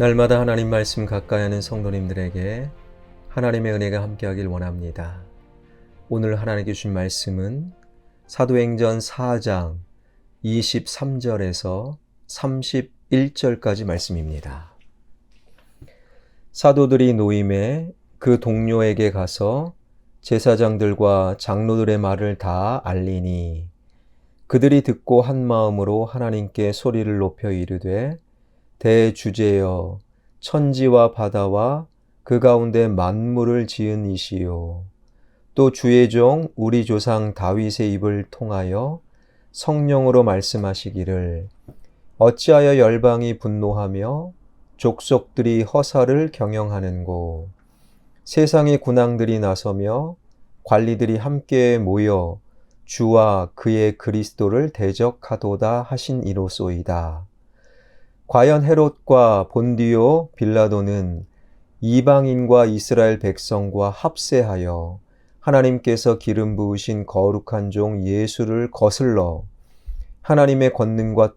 날마다 하나님 말씀 가까이 하는 성도님들에게 하나님의 은혜가 함께하길 원합니다. 오늘 하나님께 주신 말씀은 사도행전 4장 23절에서 31절까지 말씀입니다. 사도들이 노임에 그 동료에게 가서 제사장들과 장로들의 말을 다 알리니 그들이 듣고 한 마음으로 하나님께 소리를 높여 이르되 대주제여 천지와 바다와 그 가운데 만물을 지은 이시요 또 주의 종 우리 조상 다윗의 입을 통하여 성령으로 말씀하시기를 어찌하여 열방이 분노하며 족속들이 허사를 경영하는고 세상의 군왕들이 나서며 관리들이 함께 모여 주와 그의 그리스도를 대적하도다 하신 이로소이다. 과연 헤롯과 본디오 빌라도는 이방인과 이스라엘 백성과 합세하여 하나님께서 기름 부으신 거룩한 종 예수를 거슬러 하나님의 권능과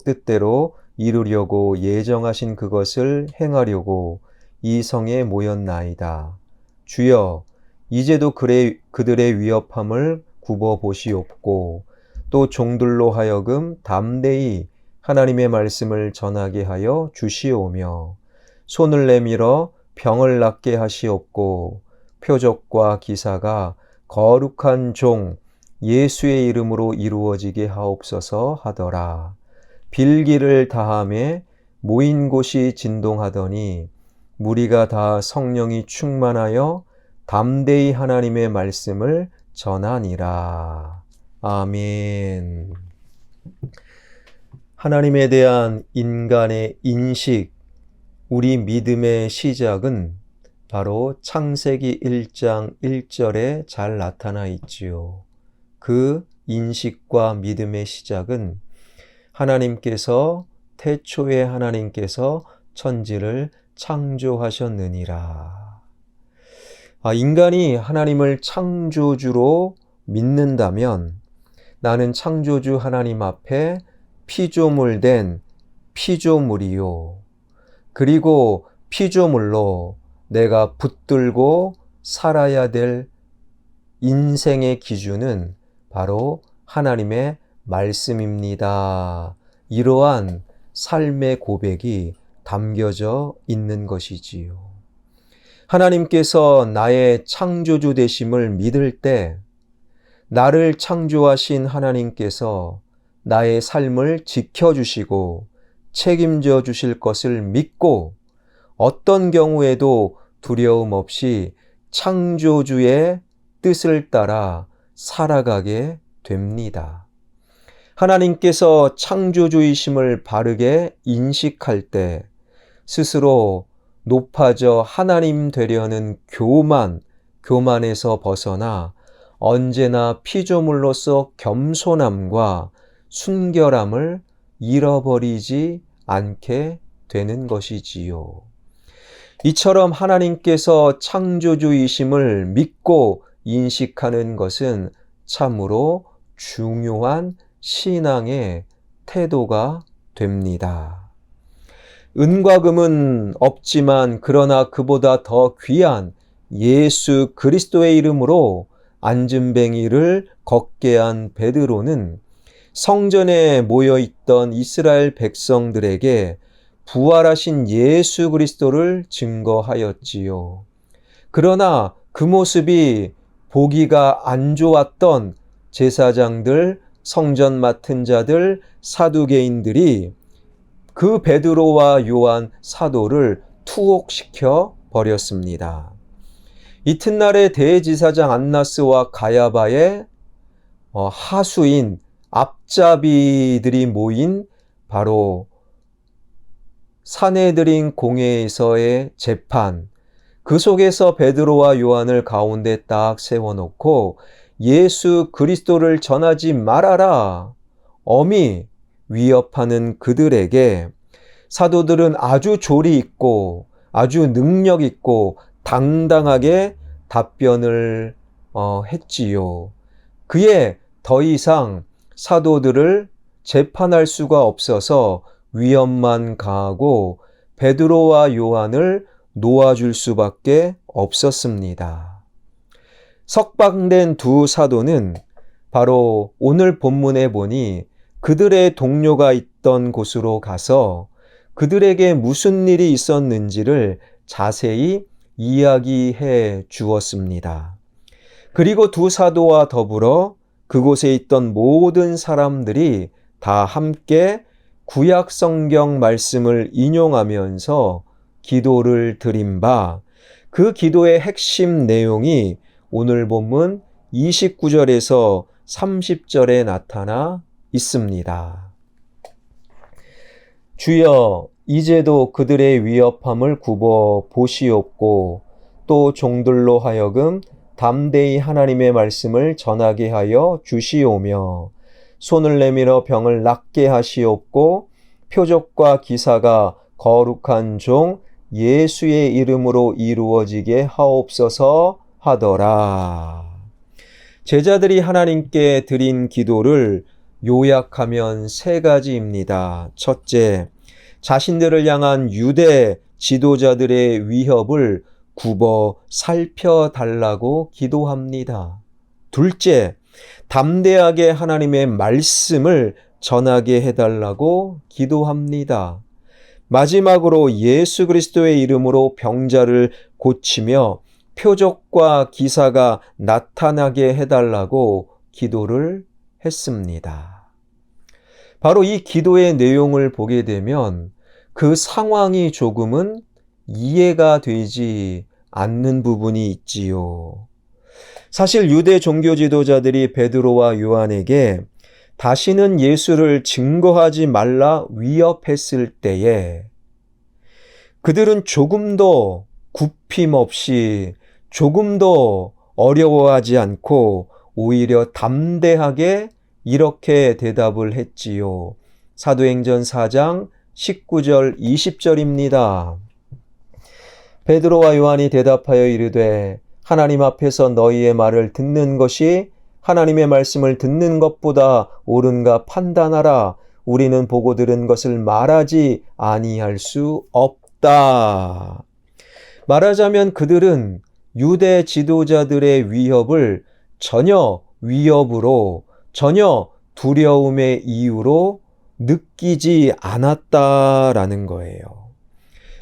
뜻대로 이루려고 예정하신 그것을 행하려고 이 성에 모였나이다. 주여, 이제도 그들의 위협함을 굽어보시옵고 또 종들로 하여금 담대히 하나님의 말씀을 전하게 하여 주시오며 손을 내밀어 병을 낫게 하시옵고 표적과 기사가 거룩한 종 예수의 이름으로 이루어지게 하옵소서 하더라. 빌기를 다하매 모인 곳이 진동하더니 무리가 다 성령이 충만하여 담대히 하나님의 말씀을 전하니라. 아멘. 하나님에 대한 인간의 인식, 우리 믿음의 시작은 바로 창세기 1장 1절에 잘 나타나 있지요. 그 인식과 믿음의 시작은 태초에 하나님께서 천지를 창조하셨느니라. 인간이 하나님을 창조주로 믿는다면 나는 창조주 하나님 앞에 피조물 된 피조물이요. 그리고 피조물로 내가 붙들고 살아야 될 인생의 기준은 바로 하나님의 말씀입니다. 이러한 삶의 고백이 담겨져 있는 것이지요. 하나님께서 나의 창조주 되심을 믿을 때 나를 창조하신 하나님께서 나의 삶을 지켜주시고 책임져 주실 것을 믿고 어떤 경우에도 두려움 없이 창조주의 뜻을 따라 살아가게 됩니다. 하나님께서 창조주이심을 바르게 인식할 때 스스로 높아져 하나님 되려는 교만에서 벗어나 언제나 피조물로서 겸손함과 순결함을 잃어버리지 않게 되는 것이지요. 이처럼 하나님께서 창조주이심을 믿고 인식하는 것은 참으로 중요한 신앙의 태도가 됩니다. 은과 금은 없지만 그러나 그보다 더 귀한 예수 그리스도의 이름으로 안진뱅이를 걷게 한 베드로는 성전에 모여있던 이스라엘 백성들에게 부활하신 예수 그리스도를 증거하였지요. 그러나 그 모습이 보기가 안 좋았던 제사장들, 성전 맡은 자들, 사두개인들이 그 베드로와 요한 사도를 투옥시켜 버렸습니다. 이튿날에 대제사장 안나스와 가야바의 하수인 앞잡이들이 모인 바로 산헤드린 공회에서의 재판, 그 속에서 베드로와 요한을 가운데 딱 세워놓고 예수 그리스도를 전하지 말아라 엄히 위협하는 그들에게 사도들은 아주 조리 있고 아주 능력 있고 당당하게 답변을 했지요. 그에 더 이상 사도들을 재판할 수가 없어서 위험만 가하고 베드로와 요한을 놓아줄 수밖에 없었습니다. 석방된 두 사도는 바로 오늘 본문에 보니 그들의 동료가 있던 곳으로 가서 그들에게 무슨 일이 있었는지를 자세히 이야기해 주었습니다. 그리고 두 사도와 더불어 그곳에 있던 모든 사람들이 다 함께 구약 성경 말씀을 인용하면서 기도를 드린 바, 그 기도의 핵심 내용이 오늘 본문 29절에서 30절에 나타나 있습니다. 주여, 이제도 그들의 위협함을 굽어 보시옵고 또 종들로 하여금 담대히 하나님의 말씀을 전하게 하여 주시오며 손을 내밀어 병을 낫게 하시옵고 표적과 기사가 거룩한 종 예수의 이름으로 이루어지게 하옵소서 하더라. 제자들이 하나님께 드린 기도를 요약하면 세 가지입니다. 첫째, 자신들을 향한 유대 지도자들의 위협을 굽어 살펴달라고 기도합니다. 둘째, 담대하게 하나님의 말씀을 전하게 해달라고 기도합니다. 마지막으로 예수 그리스도의 이름으로 병자를 고치며 표적과 기사가 나타나게 해달라고 기도를 했습니다. 바로 이 기도의 내용을 보게 되면 그 상황이 조금은 이해가 되지 않는 부분이 있지요. 사실 유대 종교 지도자들이 베드로와 요한에게 다시는 예수를 증거하지 말라 위협했을 때에 그들은 조금도 굽힘 없이 조금도 어려워하지 않고 오히려 담대하게 이렇게 대답을 했지요. 사도행전 4장 19절 20절입니다. 베드로와 요한이 대답하여 이르되 하나님 앞에서 너희의 말을 듣는 것이 하나님의 말씀을 듣는 것보다 옳은가 판단하라. 우리는 보고 들은 것을 말하지 아니할 수 없다. 말하자면 그들은 유대 지도자들의 위협을 전혀 위협으로, 전혀 두려움의 이유로 느끼지 않았다라는 거예요.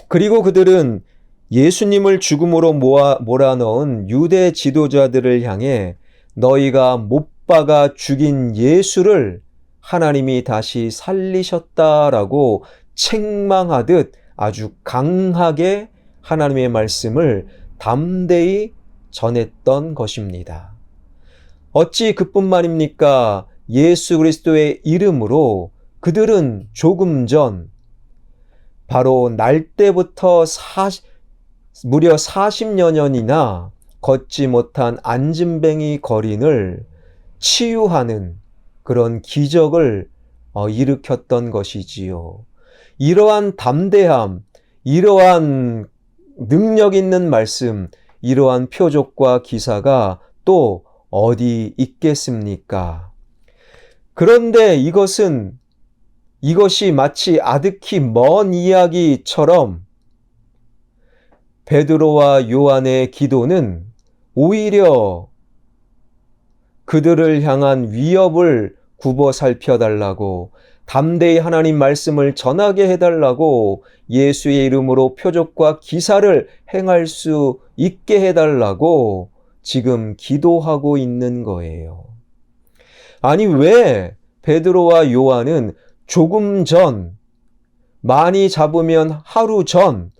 그리고 그들은 예수님을 죽음으로 몰아넣은 유대 지도자들을 향해 너희가 못 박아 죽인 예수를 하나님이 다시 살리셨다라고 책망하듯 아주 강하게 하나님의 말씀을 담대히 전했던 것입니다. 어찌 그뿐만입니까? 예수 그리스도의 이름으로 그들은 조금 전 바로 날 때부터 무려 40여 년이나 걷지 못한 안진뱅이 거린을 치유하는 그런 기적을 일으켰던 것이지요. 이러한 담대함, 이러한 능력 있는 말씀, 이러한 표적과 기사가 또 어디 있겠습니까? 그런데 이것이 마치 아득히 먼 이야기처럼 베드로와 요한의 기도는 오히려 그들을 향한 위협을 굽어 살펴달라고, 담대히 하나님 말씀을 전하게 해달라고, 예수의 이름으로 표적과 기사를 행할 수 있게 해달라고 지금 기도하고 있는 거예요. 아니, 왜 베드로와 요한은 조금 전, 많이 잡으면 하루 전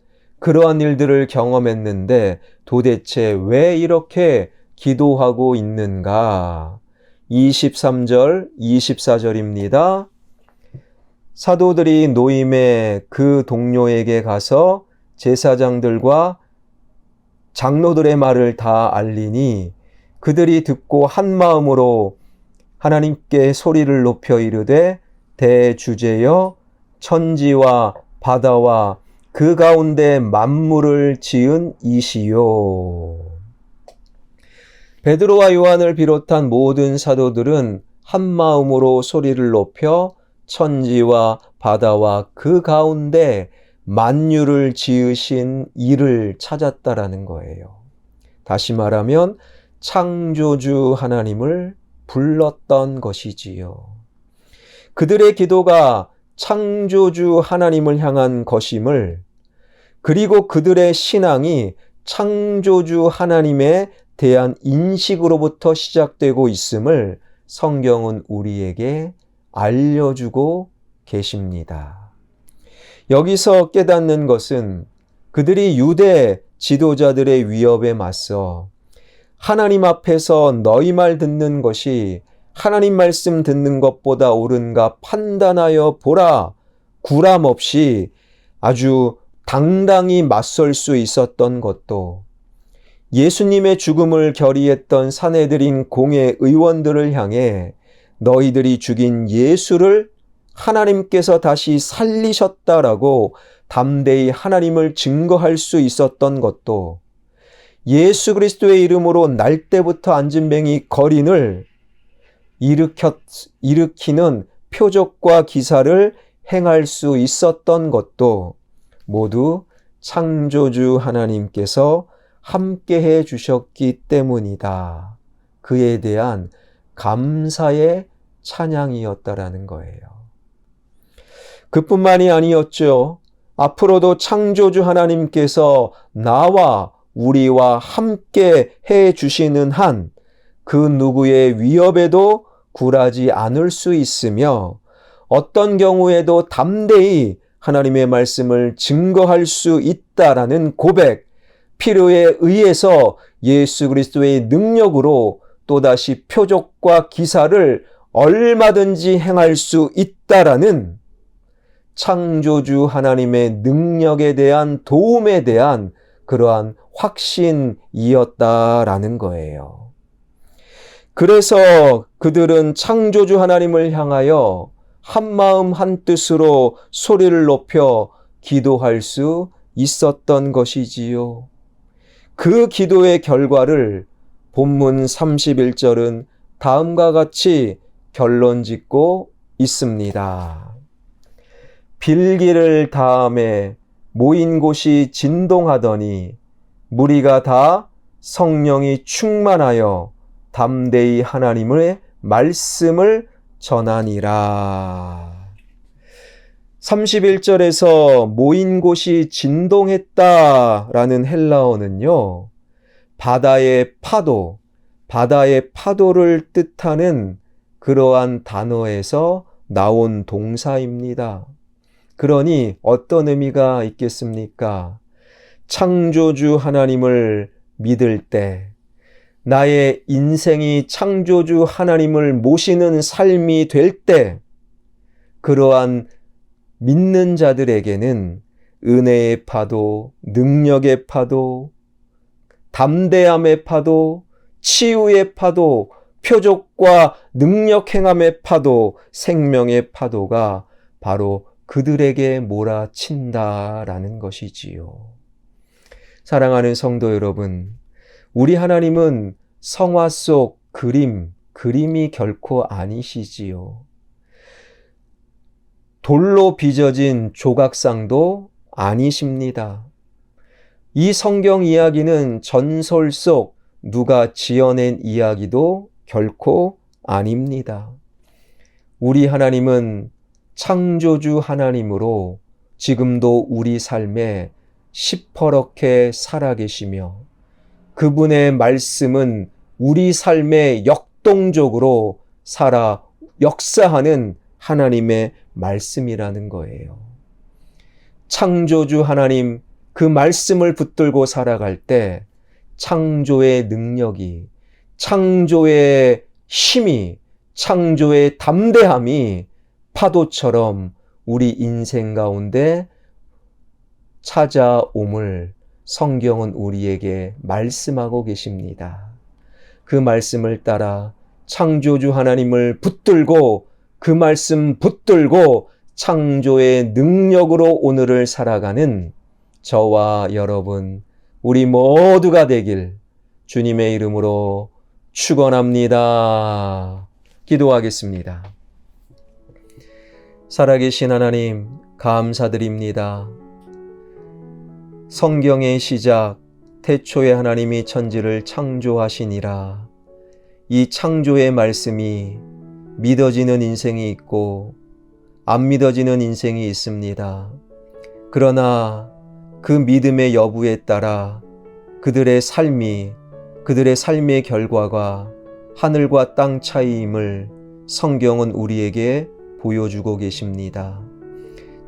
그러한 일들을 경험했는데 도대체 왜 이렇게 기도하고 있는가? 23절, 24절입니다. 사도들이 노임의 그 동료에게 가서 제사장들과 장로들의 말을 다 알리니 그들이 듣고 한 마음으로 하나님께 소리를 높여 이르되 대주제여 천지와 바다와 그 가운데 만물을 지은 이시요. 베드로와 요한을 비롯한 모든 사도들은 한 마음으로 소리를 높여 천지와 바다와 그 가운데 만유를 지으신 이를 찾았다라는 거예요. 다시 말하면 창조주 하나님을 불렀던 것이지요. 그들의 기도가 창조주 하나님을 향한 것임을, 그리고 그들의 신앙이 창조주 하나님에 대한 인식으로부터 시작되고 있음을 성경은 우리에게 알려주고 계십니다. 여기서 깨닫는 것은 그들이 유대 지도자들의 위협에 맞서 하나님 앞에서 너희 말 듣는 것이 하나님 말씀 듣는 것보다 옳은가 판단하여 보라, 구람 없이 아주 당당히 맞설 수 있었던 것도, 예수님의 죽음을 결의했던 산헤드린 공회 의원들을 향해 너희들이 죽인 예수를 하나님께서 다시 살리셨다라고 담대히 하나님을 증거할 수 있었던 것도, 예수 그리스도의 이름으로 날 때부터 안진뱅이 거린을 일으키는 표적과 기사를 행할 수 있었던 것도 모두 창조주 하나님께서 함께해 주셨기 때문이다. 그에 대한 감사의 찬양이었다라는 거예요. 그뿐만이 아니었죠. 앞으로도 창조주 하나님께서 나와 우리와 함께 해 주시는 한 그 누구의 위협에도 굴하지 않을 수 있으며, 어떤 경우에도 담대히 하나님의 말씀을 증거할 수 있다라는 고백, 필요에 의해서 예수 그리스도의 능력으로 또다시 표적과 기사를 얼마든지 행할 수 있다라는 창조주 하나님의 능력에 대한 도움에 대한 그러한 확신이었다라는 거예요. 그래서 그들은 창조주 하나님을 향하여 한마음 한뜻으로 소리를 높여 기도할 수 있었던 것이지요. 그 기도의 결과를 본문 31절은 다음과 같이 결론 짓고 있습니다. 빌기를 다음에 모인 곳이 진동하더니 무리가 다 성령이 충만하여 담대히 하나님의 말씀을 전하니라. 31절에서 모인 곳이 진동했다라는 헬라어는요, 바다의 파도를 뜻하는 그러한 단어에서 나온 동사입니다. 그러니 어떤 의미가 있겠습니까? 창조주 하나님을 믿을 때, 나의 인생이 창조주 하나님을 모시는 삶이 될 때, 그러한 믿는 자들에게는 은혜의 파도, 능력의 파도, 담대함의 파도, 치유의 파도, 표적과 능력 행함의 파도, 생명의 파도가 바로 그들에게 몰아친다라는 것이지요. 사랑하는 성도 여러분, 우리 하나님은 성화 속 그림이 결코 아니시지요. 돌로 빚어진 조각상도 아니십니다. 이 성경 이야기는 전설 속 누가 지어낸 이야기도 결코 아닙니다. 우리 하나님은 창조주 하나님으로 지금도 우리 삶에 시퍼렇게 살아계시며, 그분의 말씀은 우리 삶에 역동적으로 살아 역사하는 하나님의 말씀이라는 거예요. 창조주 하나님, 그 말씀을 붙들고 살아갈 때 창조의 능력이, 창조의 힘이, 창조의 담대함이 파도처럼 우리 인생 가운데 찾아옴을 성경은 우리에게 말씀하고 계십니다. 그 말씀을 따라 창조주 하나님을 붙들고, 그 말씀 붙들고 창조의 능력으로 오늘을 살아가는 저와 여러분, 우리 모두가 되길 주님의 이름으로 축원합니다. 기도하겠습니다. 살아계신 하나님, 감사드립니다. 성경의 시작, 태초에 하나님이 천지를 창조하시니라. 이 창조의 말씀이 믿어지는 인생이 있고 안 믿어지는 인생이 있습니다. 그러나 그 믿음의 여부에 따라 그들의 삶의 결과가 하늘과 땅 차이임을 성경은 우리에게 보여주고 계십니다.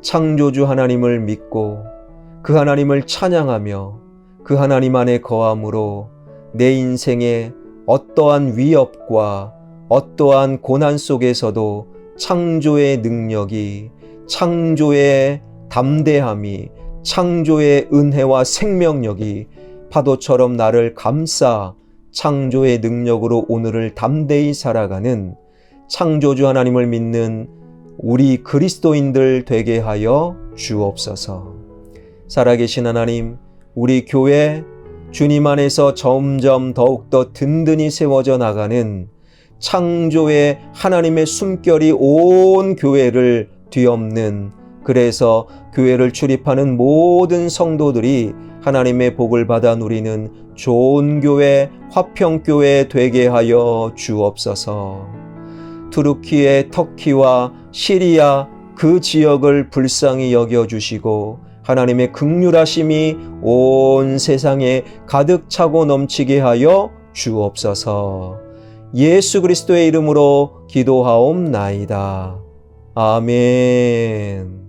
창조주 하나님을 믿고 그 하나님을 찬양하며 그 하나님 안에 거함으로 내 인생에 어떠한 위협과 어떠한 고난 속에서도 창조의 능력이, 창조의 담대함이, 창조의 은혜와 생명력이 파도처럼 나를 감싸 창조의 능력으로 오늘을 담대히 살아가는 창조주 하나님을 믿는 우리 그리스도인들 되게 하여 주옵소서. 살아계신 하나님, 우리 교회 주님 안에서 점점 더욱더 든든히 세워져 나가는 창조의 하나님의 숨결이 온 교회를 뒤엎는, 그래서 교회를 출입하는 모든 성도들이 하나님의 복을 받아 누리는 좋은 교회, 화평교회 되게 하여 주옵소서. 투르키의 터키와 시리아 그 지역을 불쌍히 여겨주시고 하나님의 긍휼하심이 온 세상에 가득 차고 넘치게 하여 주옵소서. 예수 그리스도의 이름으로 기도하옵나이다. 아멘.